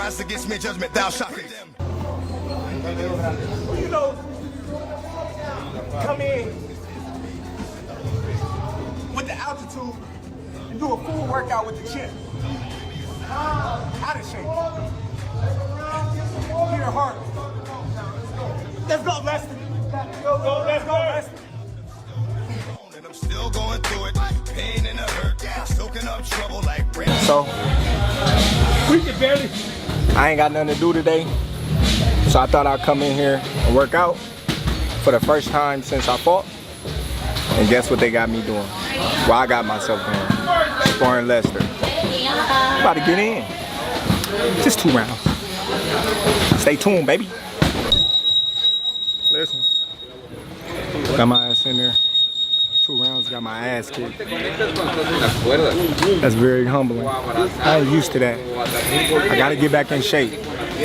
rise against me, judgment, thou shalt condemn. You know, come in with the altitude and do a full workout with the chin. Out of shape. Get her harder. Let's go, Lester. Let's go, Lester. And I'm still going through it. Pain and a hurt. Soaking up trouble like rain. So, We can barely. I ain't got nothing to do today. So I thought I'd come in here and work out for the first time since I fought. And guess what they got me doing? Well, I got myself doing. Sparring Lester. About to get in. Just 2 rounds. Stay tuned, baby. Listen. Got my ass in there. 2 rounds, got my ass kicked. That's very humbling. I ain't used to that. I gotta get back in shape.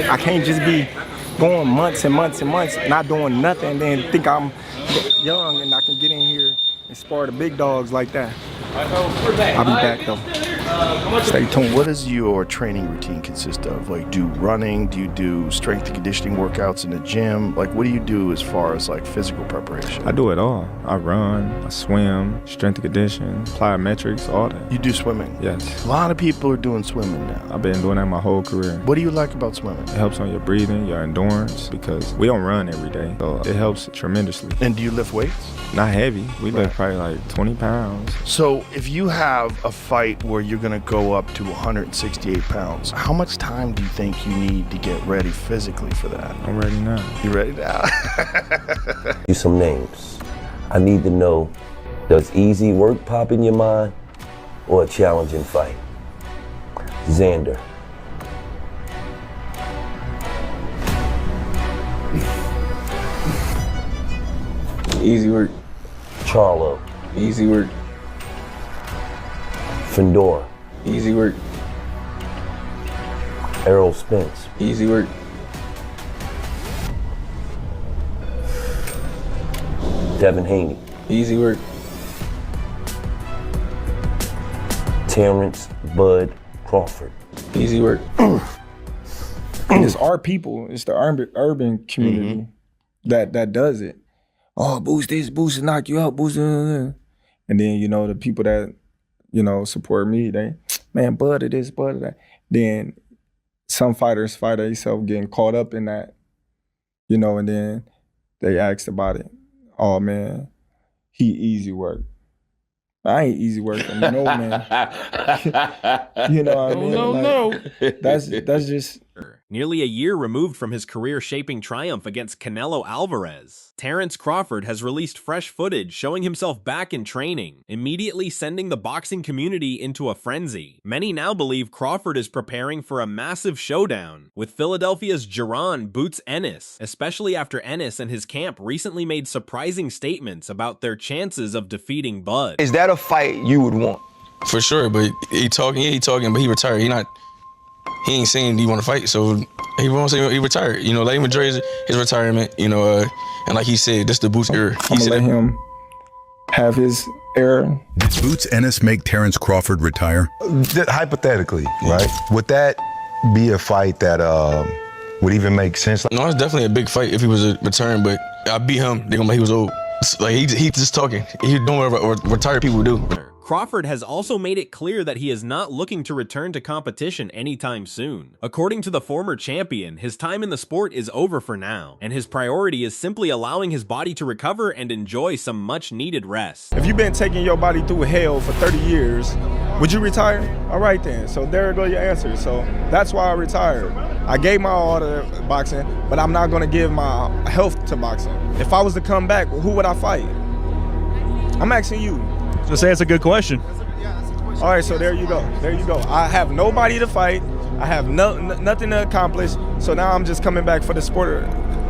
I can't just be going months and months and months, not doing nothing, and then think I'm young and I can get in here and spar the big dogs like that. I'll be back though. Stay tuned. What does your training routine consist of? Like, do running? Do you do strength and conditioning workouts in the gym? Like, what do you do as far as like physical preparation? I do it all. I run, I swim, strength and conditioning, plyometrics, all that. You do swimming? Yes. A lot of people are doing swimming now. I've been doing that my whole career. What do you like about swimming? It helps on your breathing, your endurance, because we don't run every day. So it helps tremendously. And do you lift weights? Not heavy. We lift probably like 20 pounds. So if you have a fight where you're gonna go up to 168 pounds, how much time do you think you need to get ready physically for that? I'm ready now. You ready now? You some names. I need to know, does easy work pop in your mind or a challenging fight? Xander. Easy work. Charlo. Easy work. Fendora. Easy work. Errol Spence. Easy work. Devin Haney. Easy work. Terence Bud Crawford. Easy work. It's our people. It's the urban community that does it. Oh, boost this, boost to knock you out, boost. And then, you know, the people that, you know, support me, they, man, bud of this, bud of that. Then some fighters find themselves getting caught up in that, you know, and then they asked about it. Oh, man, he easy work. I ain't easy work for no man. You know what I mean? No. That's just... Nearly a year removed from his career-shaping triumph against Canelo Alvarez, Terence Crawford has released fresh footage showing himself back in training, immediately sending the boxing community into a frenzy. Many now believe Crawford is preparing for a massive showdown with Philadelphia's Jaron "Bouts" Ennis, especially after Ennis and his camp recently made surprising statements about their chances of defeating Bud. Is that a fight you would want? For sure, but he talking, but he retired. He ain't saying he want to fight, so he won't say he retired. You know, let him enjoy his retirement. You know, and like he said, this the Bouts era. I'm gonna let him have his era. Did Bouts Ennis make Terence Crawford retire? Hypothetically, right? Would that be a fight that would even make sense? No, it's definitely a big fight if he was a return, but I beat him. They gonna like he was old. Like he just talking. He doing what retired people do. Crawford has also made it clear that he is not looking to return to competition anytime soon. According to the former champion, his time in the sport is over for now, and his priority is simply allowing his body to recover and enjoy some much-needed rest. If you've been taking your body through hell for 30 years, would you retire? All right then, so there go your answer. So that's why I retired. I gave my all to boxing, but I'm not gonna give my health to boxing. If I was to come back, who would I fight? I'm asking you. Just say it's a good question. All right, so there you go. There you go. I have nobody to fight. I have nothing to accomplish. So now I'm just coming back for the sport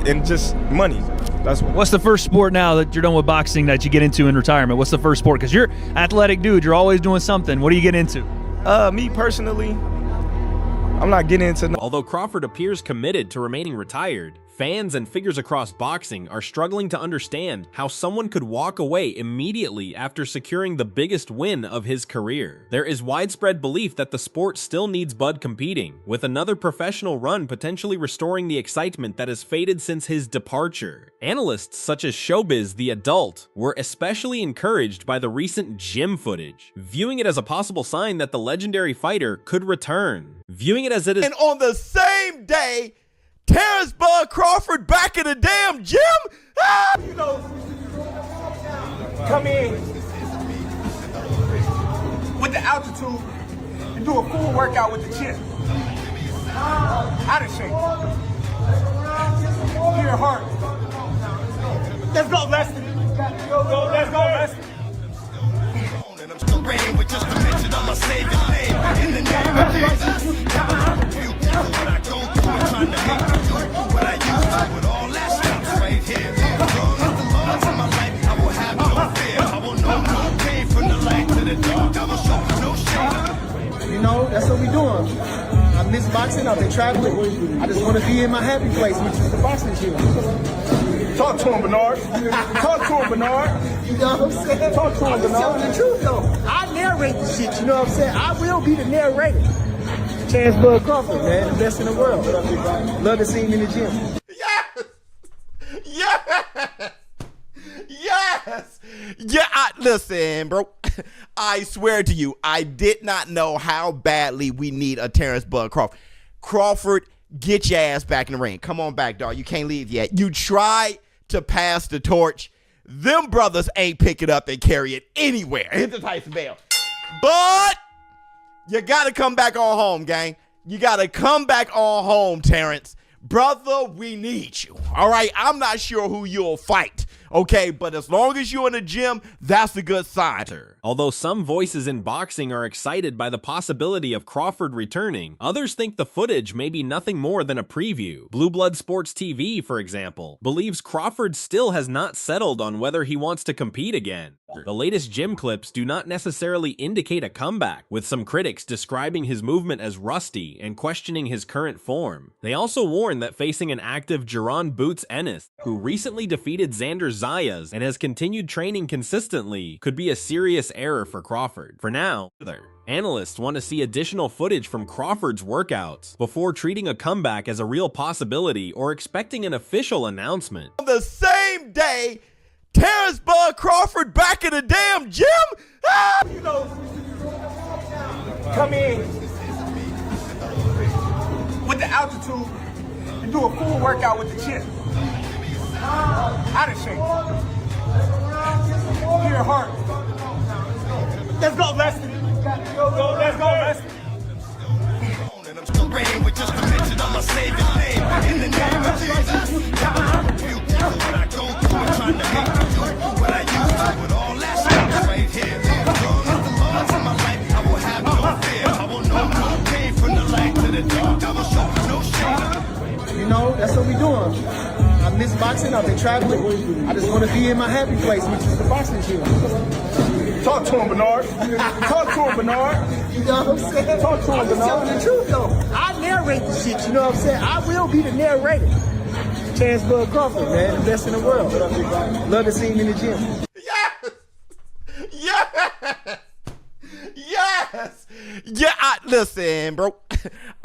and just money. That's What's the first sport now that you're done with boxing that you get into in retirement? What's the first sport? Because you're athletic dude. You're always doing something. What do you get into? Me personally, I'm not getting into. Although Crawford appears committed to remaining retired, Fans and figures across boxing are struggling to understand how someone could walk away immediately after securing the biggest win of his career. There is widespread belief that the sport still needs Bud competing, with another professional run potentially restoring the excitement that has faded since his departure. Analysts such as Showbiz The Adult were especially encouraged by the recent gym footage, viewing it as a possible sign that the legendary fighter could return. Viewing it as it is. And on the same day, Terence Bud Crawford back in the damn gym? Ah! You know, come in with the altitude and do a full workout with the chin. Out of shape. Your heart. Let's go, Leslie. Let's go, Leslie. And I'm still reigning with just a mention of my Savior's name. In the name of Jesus, what I go through and trying to make me do what I used to with all that stuff right here. As long as the Lord's in my life, I will have no fear. I will know no pain from the light to the dark. I will show no shame. You know, that's what we doing. I miss boxing. I've been traveling. I just want to be in my happy place, which is the boxing gym. Talk to him, Bernard. Talk to him, Bernard. You know what I'm saying? Talk to him, Bernard. I'm telling the truth, though. I narrate the shit, you know what I'm saying? I will be the narrator. Terence Bud Crawford, man, the best in the world. Love to see him in the gym. Yes! Yes! Yes! Yeah, listen, bro. I swear to you, I did not know how badly we need a Terence Bud Crawford. Crawford, get your ass back in the ring. Come on back, dog. You can't leave yet. You tried to pass the torch. Them brothers ain't pick it up and carry it anywhere. Hit the Tyson bell. But you got to come back on home, gang. You got to come back on home, Terence. Brother, we need you. All right? I'm not sure who you'll fight. Okay, but as long as you're in the gym, that's a good sign. Although some voices in boxing are excited by the possibility of Crawford returning, others think the footage may be nothing more than a preview. Blue Blood Sports TV, for example, believes Crawford still has not settled on whether he wants to compete again. The latest gym clips do not necessarily indicate a comeback, with some critics describing his movement as rusty and questioning his current form. They also warn that facing an active Jaron Ennis, who recently defeated Xander Zayas and has continued training consistently, could be a serious error for Crawford. For now, analysts want to see additional footage from Crawford's workouts before treating a comeback as a real possibility or expecting an official announcement. On the same day, Terence Bud Crawford back in the damn gym? Ah! You know, come in with the altitude and do a full workout with the chin. Out of shape. Your heart. Let's go, Leslie. Let's go, Leslie. And I'm still reigning with just a mention of my Savior's name. In the name of Jesus, what I go through and trying to make me do what I used to with all that stuff right here. As long as the Lord's in my life, I will have no fear. I will know no pain from the light to the dark. I will show no shame. You know, that's what we doing. I miss boxing. I've been traveling. I just want to be in my happy place, which is the boxing gym. Talk to him, Bernard. Talk to him, Bernard. You know what I'm saying? Talk to him, Bernard. I'm telling the truth, though. I narrate the shit, you know what I'm saying? I will be the narrator. Terence Bud Crawford, man, the best in the world. Love to see him in the gym. Yes! Yes! Yes! Yeah, listen, bro.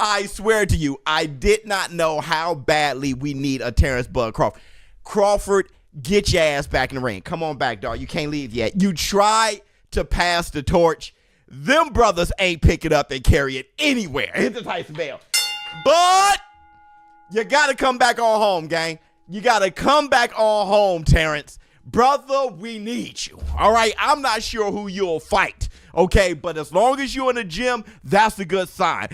I swear to you, I did not know how badly we need a Terence Bud Crawford. Crawford, get your ass back in the ring. Come on back, dog. You can't leave yet. You tried to pass the torch. Them brothers ain't pick it up and carry it anywhere. Hit the Tyson bell. But you got to come back on home, gang. You got to come back on home, Terence. Brother, we need you. All right? I'm not sure who you'll fight. Okay, but as long as you're in the gym, that's a good sign.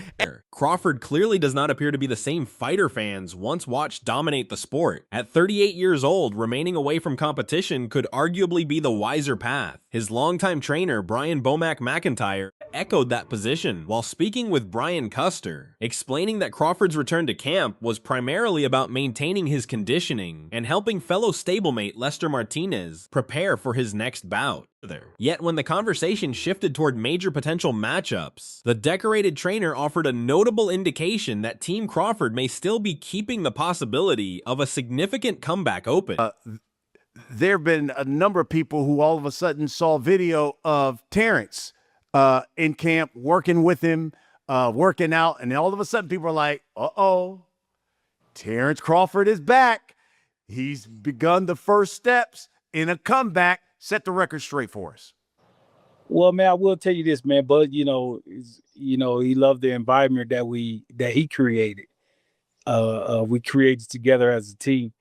Crawford clearly does not appear to be the same fighter fans once watched dominate the sport. At 38 years old, remaining away from competition could arguably be the wiser path. His longtime trainer, Brian Bomac McIntyre, echoed that position while speaking with Brian Custer, explaining that Crawford's return to camp was primarily about maintaining his conditioning and helping fellow stablemate Lester Martinez prepare for his next bout. there. Yet when the conversation shifted toward major potential matchups, the decorated trainer offered a notable indication that Team Crawford may still be keeping the possibility of a significant comeback open. There have been a number of people who all of a sudden saw video of Terrence in camp, working with him, working out, and all of a sudden people are like, uh-oh, Terence Crawford is back. He's begun the first steps in a comeback. Set the record straight for us. Well, man, I will tell you this, man. But he loved the environment that he created. We created together as a team,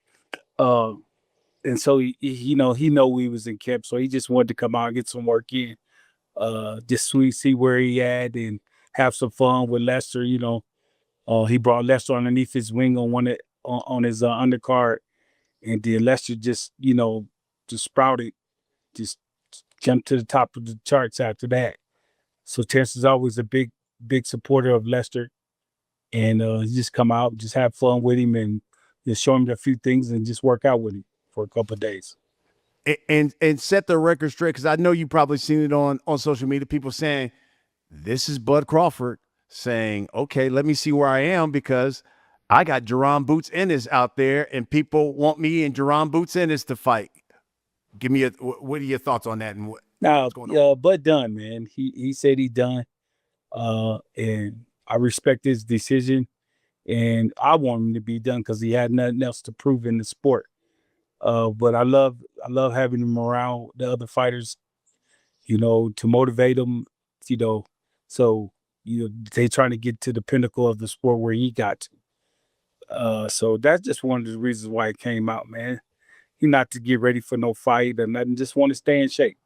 and so he know we was in camp, so he just wanted to come out and get some work in, just see where he at and have some fun with Lester. He brought Lester underneath his wing on his undercard, and then Lester just sprouted. Just jumped to the top of the charts after that. So Terrence is always a big supporter of Lester, and just come out, just have fun with him, and just show him a few things, and just work out with him for a couple of days. And set the record straight, because I know you probably seen it on social media. People saying, "This is Bud Crawford saying, okay, let me see where I am because I got Jaron Boots Ennis out there, and people want me and Jaron Boots Ennis to fight." Give me what are your thoughts on that? And what's going on? Bud done, man. He said he done, and I respect his decision, and I want him to be done because he had nothing else to prove in the sport. But I love having him around the other fighters, to motivate them, so they trying to get to the pinnacle of the sport where he got to. So that's just one of the reasons why it came out, man. Not to get ready for no fight or nothing, just want to stay in shape.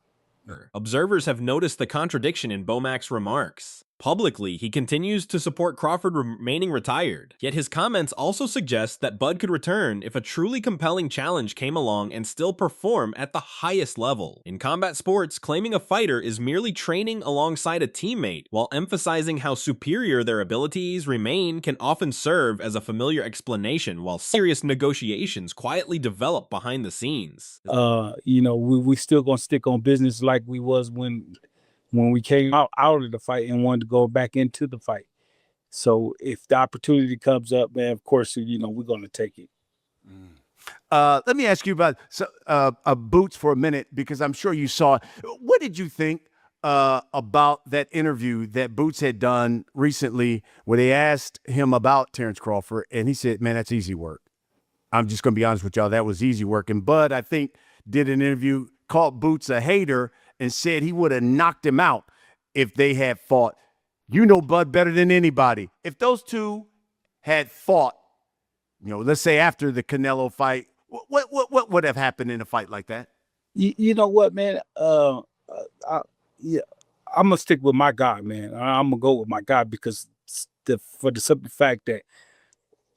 Observers have noticed the contradiction in Bomac's remarks. Publicly, he continues to support Crawford remaining retired, yet his comments also suggest that Bud could return if a truly compelling challenge came along and still perform at the highest level. In combat sports, claiming a fighter is merely training alongside a teammate, while emphasizing how superior their abilities remain can often serve as a familiar explanation, while serious negotiations quietly develop behind the scenes. We still gonna stick on business like we was when we came out of the fight and wanted to go back into the fight. So if the opportunity comes up, man, of course, we're going to take it. Let me ask you about Boots for a minute, because I'm sure you saw it. What did you think about that interview that Boots had done recently where they asked him about Terence Crawford, and he said, man, that's easy work. I'm just going to be honest with y'all. That was easy work. And Bud, I think, did an interview, called Boots a hater, and said he would have knocked him out if they had fought. Bud better than anybody. If those two had fought, let's say after the Canelo fight, what would have happened in a fight like that? You know what, man? I'm gonna stick with my guy, man. I'm gonna go with my guy because for the simple fact that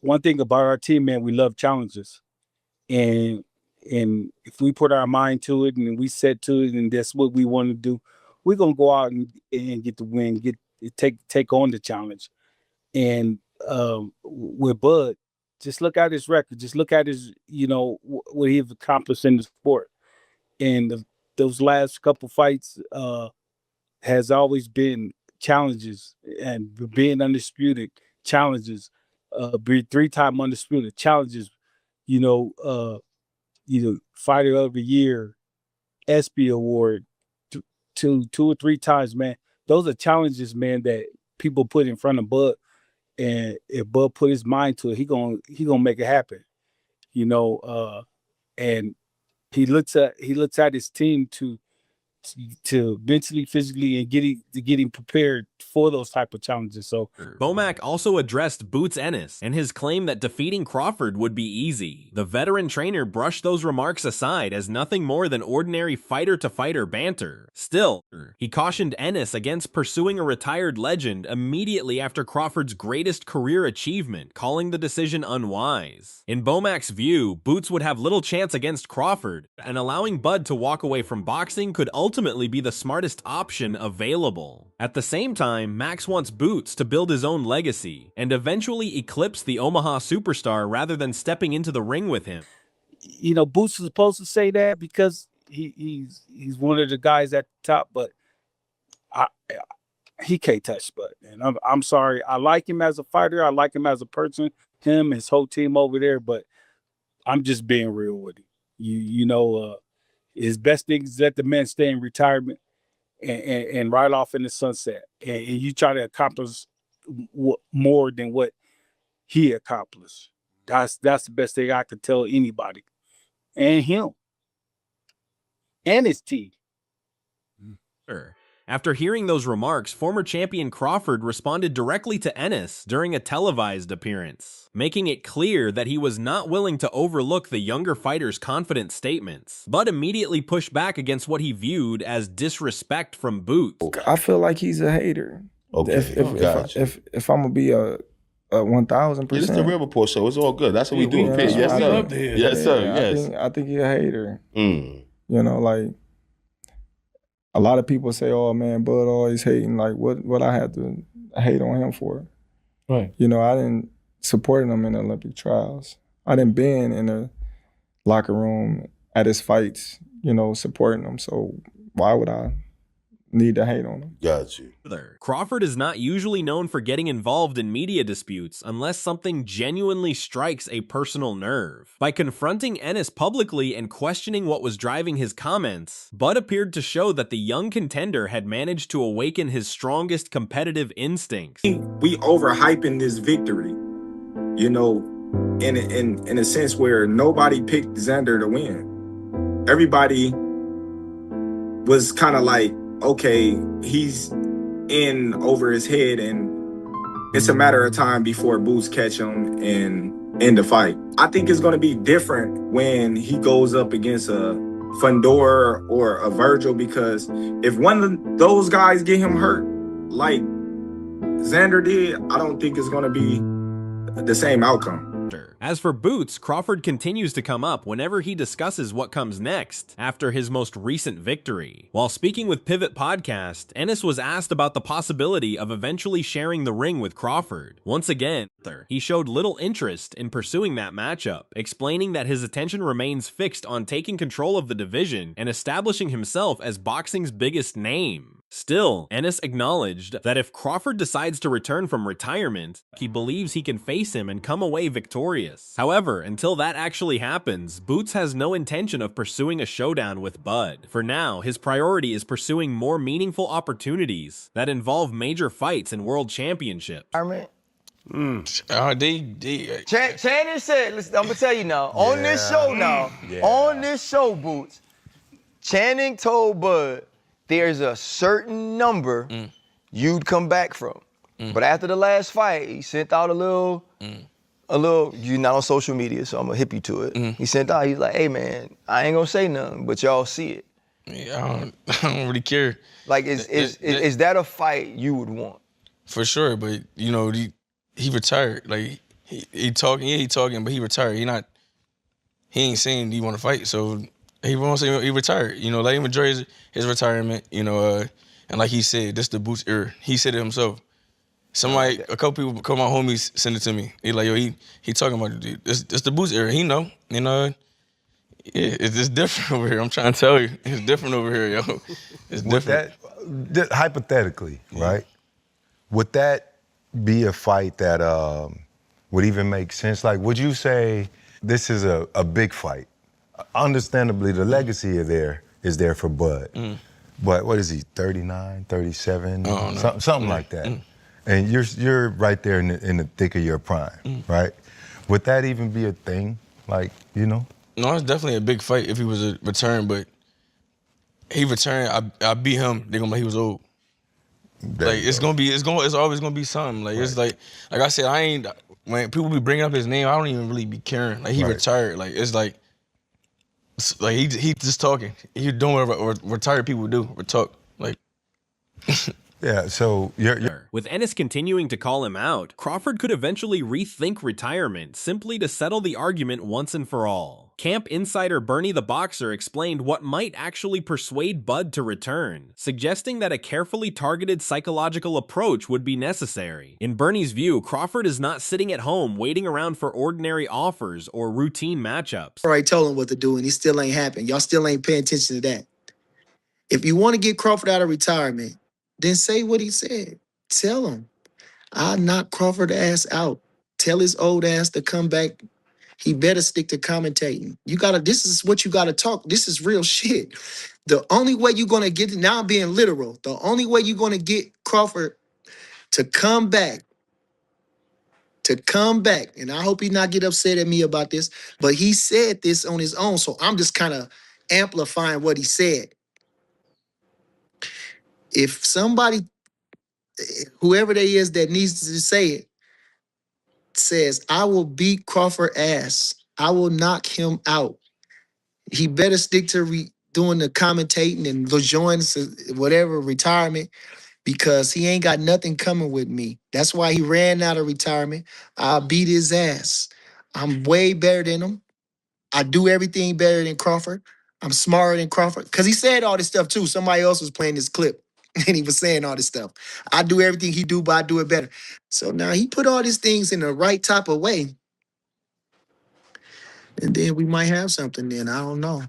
one thing about our team, man, we love challenges, and if we put our mind to it and we set to it and that's what we want to do, we're gonna go out and get the win, take on the challenge. And with Bud, just look at his record, just look at his, what he's accomplished in the sport. And those last couple fights has always been challenges and being undisputed challenges, be 3-time undisputed challenges, Fighter of the Year, ESPY award, two or 3 times, man. Those are challenges, man, that people put in front of Bud, and if Bud put his mind to it, he gonna make it happen, and he looks at his team to mentally, physically, and getting prepared for those type of challenges. So Bomac also addressed Boots Ennis and his claim that defeating Crawford would be easy. The veteran trainer brushed those remarks aside as nothing more than ordinary fighter-to-fighter banter. Still, he cautioned Ennis against pursuing a retired legend immediately after Crawford's greatest career achievement, calling the decision unwise. In Bomac's view, Boots would have little chance against Crawford, and allowing Bud to walk away from boxing could ultimately be the smartest option available. At the same time, Max wants Boots to build his own legacy and eventually eclipse the Omaha superstar rather than stepping into the ring with him. Boots is supposed to say that because he's one of the guys at the top, but he can't touch Spud. And I'm sorry. I like him as a fighter. I like him as a person. Him, his whole team over there. But I'm just being real with him. You know, his best thing is let the man stay in retirement and ride off in the sunset. And you try to accomplish more than what he accomplished. That's the best thing I could tell anybody. And him. And his team. After hearing those remarks, former champion Crawford responded directly to Ennis during a televised appearance, making it clear that he was not willing to overlook the younger fighter's confident statements, but immediately pushed back against what he viewed as disrespect from Boots. I feel like he's a hater. Okay, if I'm gonna be a 1,000%. It's the Real Report show. It's all good. That's what we do. Yeah, Yes, sir. Yes, sir. Yes. I think he's a hater. Mm. You know, like a lot of people say, "Oh man, Bud always hating." Like, what I had to hate on him for? Right. You know, I didn't support him in the Olympic trials. I didn't been in the locker room at his fights. You know, supporting him. So why would I need to hate on him? Got you. Crawford is not usually known for getting involved in media disputes unless something genuinely strikes a personal nerve. By confronting Ennis publicly and questioning what was driving his comments, Bud appeared to show that the young contender had managed to awaken his strongest competitive instincts. We overhyping this victory, you know, in a sense where nobody picked Xander to win. Everybody was kind of like, okay, he's in over his head and it's a matter of time before Boots catch him and end the fight. I think it's going to be different when he goes up against a Fundora or a Virgil, because if one of those guys get him hurt like Xander did, I don't think it's going to be the same outcome. As for Boots, Crawford continues to come up whenever he discusses what comes next after his most recent victory. While speaking with Pivot Podcast, Ennis was asked about the possibility of eventually sharing the ring with Crawford. Once again, he showed little interest in pursuing that matchup, explaining that his attention remains fixed on taking control of the division and establishing himself as boxing's biggest name. Still, Ennis acknowledged that if Crawford decides to return from retirement, he believes he can face him and come away victorious. However, until that actually happens, Boots has no intention of pursuing a showdown with Bud. For now, his priority is pursuing more meaningful opportunities that involve major fights and world championships. Channing said, listen, I'm gonna tell you now, on this show, Boots, Channing told Bud, there's a certain number you'd come back from. But after the last fight, he sent out a little, you're not on social media, so I'm gonna hip you to it. He sent out, he's like, hey man, I ain't gonna say nothing, but y'all see it. Yeah, I don't really care. Like, is that a fight you would want? For sure, but you know, he retired. Like, he talking, but he retired. He ain't saying he want to fight, so he won't say he retired. You know, let him enjoy his retirement. You know, and like he said, this the Boots era. He said it himself. A couple people, a couple of my homies sent it to me. He like, yo, he talking about this the Boots era. He know, you know. Yeah, it's different over here. I'm trying to tell you, it's different over here, yo. It's different. Hypothetically, right? Would that be a fight that would even make sense? Like, would you say this is a big fight? Understandably, the legacy is there for Bud. But what is he, 39, 37? Oh, no. Something like that. And you're right there in the thick of your prime, right? Would that even be a thing? Like, you know? No, it's definitely a big fight if he was a return, but he returned, I beat him, they're gonna be like he was old. Like, it's always gonna be something. Like, it's like I said, when people be bringing up his name, I don't even really be caring. Like, he retired. Like, it's like he just talking. He doing whatever retired people do, or talk. Like, yeah, so with Ennis continuing to call him out, Crawford could eventually rethink retirement simply to settle the argument once and for all. Camp insider Bernie the Boxer explained what might actually persuade Bud to return, suggesting that a carefully targeted psychological approach would be necessary. In Bernie's view, Crawford is not sitting at home waiting around for ordinary offers or routine matchups. Already told him what to do, and he still ain't happen. Y'all still ain't paying attention to that. If you want to get Crawford out of retirement, then say what he said. Tell him, I knock Crawford ass out. Tell his old ass to come back. He better stick to commentating. This is what you gotta talk. This is real shit. The only way you're gonna get, now I'm being literal, the only way you're gonna get Crawford to come back, and I hope he not get upset at me about this, but he said this on his own, so I'm just kind of amplifying what he said. If somebody, whoever they is that needs to say it, says, I will beat Crawford ass, I will knock him out, he better stick to doing the commentating and join whatever retirement, because he ain't got nothing coming with me. That's why he ran out of retirement. I'll beat his ass. I'm way better than him. I do everything better than Crawford. I'm smarter than Crawford. Because he said all this stuff too. Somebody else was playing this clip and he was saying all this stuff. I do everything he do, but I do it better. So now he put all these things in the right type of way. And then we might have something then. I don't know.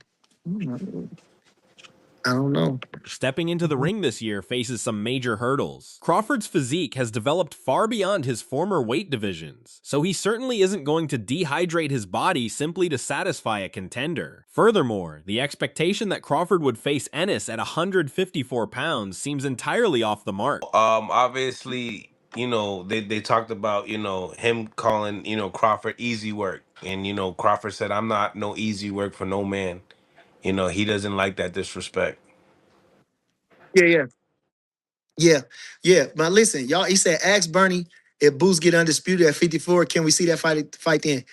I don't know. Stepping into the ring this year faces some major hurdles. Crawford's physique has developed far beyond his former weight divisions, so he certainly isn't going to dehydrate his body simply to satisfy a contender. Furthermore, the expectation that Crawford would face Ennis at 154 pounds seems entirely off the mark. Obviously, you know, they talked about, you know, him calling, you know, Crawford easy work. And, you know, Crawford said, I'm not no easy work for no man. You know, he doesn't like that disrespect. Yeah. But listen, y'all, he said, ask Bernie if Boots get undisputed at 54, can we see that fight then?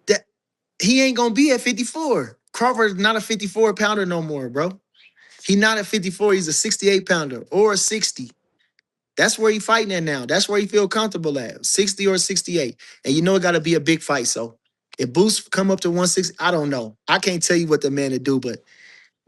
That he ain't gonna be at 54. Crawford's not a 54 pounder no more, bro. He not at 54, he's a 68 pounder or a 60. That's where he fighting at now. That's where he feel comfortable at, 60 or 68. And you know it gotta be a big fight, so if Boots come up to 160, I don't know. I can't tell you what the man to do, but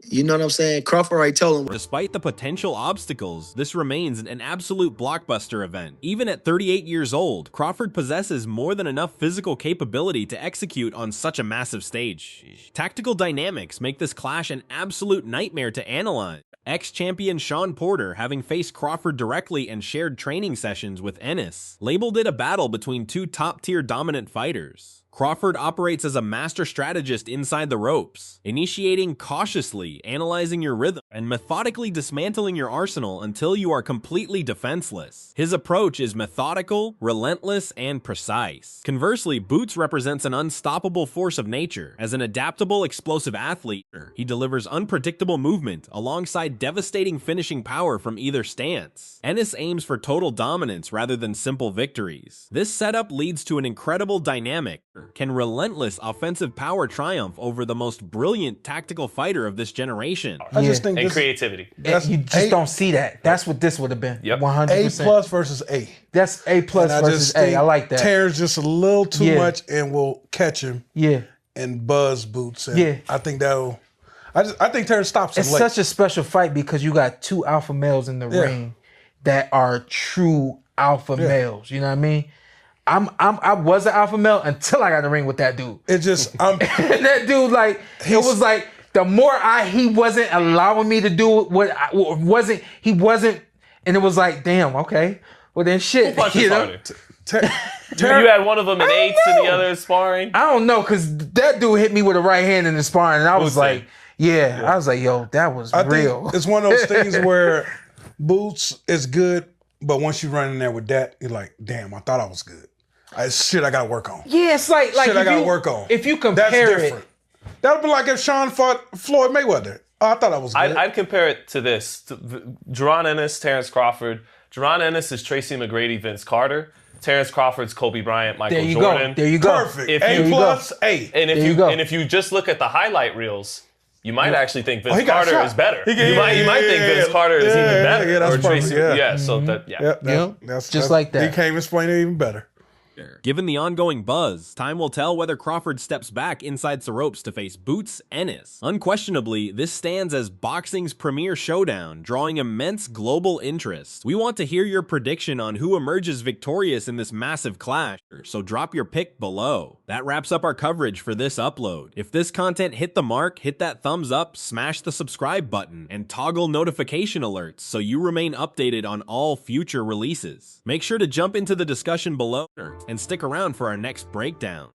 you know what I'm saying? Crawford already told him. Despite the potential obstacles, this remains an absolute blockbuster event. Even at 38 years old, Crawford possesses more than enough physical capability to execute on such a massive stage. Tactical dynamics make this clash an absolute nightmare to analyze. Ex-champion Sean Porter, having faced Crawford directly and shared training sessions with Ennis, labeled it a battle between two top-tier dominant fighters. Crawford operates as a master strategist inside the ropes, initiating cautiously, analyzing your rhythm, and methodically dismantling your arsenal until you are completely defenseless. His approach is methodical, relentless, and precise. Conversely, Boots represents an unstoppable force of nature. As an adaptable, explosive athlete, he delivers unpredictable movement alongside devastating finishing power from either stance. Ennis aims for total dominance rather than simple victories. This setup leads to an incredible dynamic. Can relentless offensive power triumph over the most brilliant tactical fighter of this generation? I just think and creativity. You just don't see that. That's what this would have been. Yep. 100%. A plus versus A. That's A plus versus A. I like that. Terrence just a little too much and will catch him. Yeah. And buzz Boots. And yeah. I think that'll. I think Terrence stops him It's late. such a special fight because you got two alpha males in the ring that are true alpha males. You know what I mean? I was an alpha male until I got in the ring with that dude. It just that dude, like, it was like the more he wasn't allowing me to do what he wasn't, and it was like, damn, okay, well then shit, you know. You had one of them in eights and the other in sparring. I don't know, cause that dude hit me with a right hand in the sparring, and I was like, I was like, yo, that was real. Think it's one of those things where Boots is good, but once you run in there with that, you're like, damn, I thought I was good. Shit, I gotta work on. Yeah, it's like shit, I gotta work on. If you compare That's different. That would be like if Sean fought Floyd Mayweather. Oh, I thought I was good. I'd compare it to this: Jaron Ennis, Terence Crawford. Jaron Ennis is Tracy McGrady, Vince Carter. Terence Crawford's Kobe Bryant, Michael Jordan. There you go. Perfect. A plus A. And if you just look at the highlight reels, you might actually think Vince Carter is better. You might think Vince Carter is even better. Yeah, that's or Tracy. perfect. So that that's just like that. He can't explain it even better. Given the ongoing buzz, time will tell whether Crawford steps back inside the ropes to face Boots Ennis. Unquestionably, this stands as boxing's premier showdown, drawing immense global interest. We want to hear your prediction on who emerges victorious in this massive clash, so drop your pick below. That wraps up our coverage for this upload. If this content hit the mark, hit that thumbs up, smash the subscribe button, and toggle notification alerts so you remain updated on all future releases. Make sure to jump into the discussion below and stick around for our next breakdown.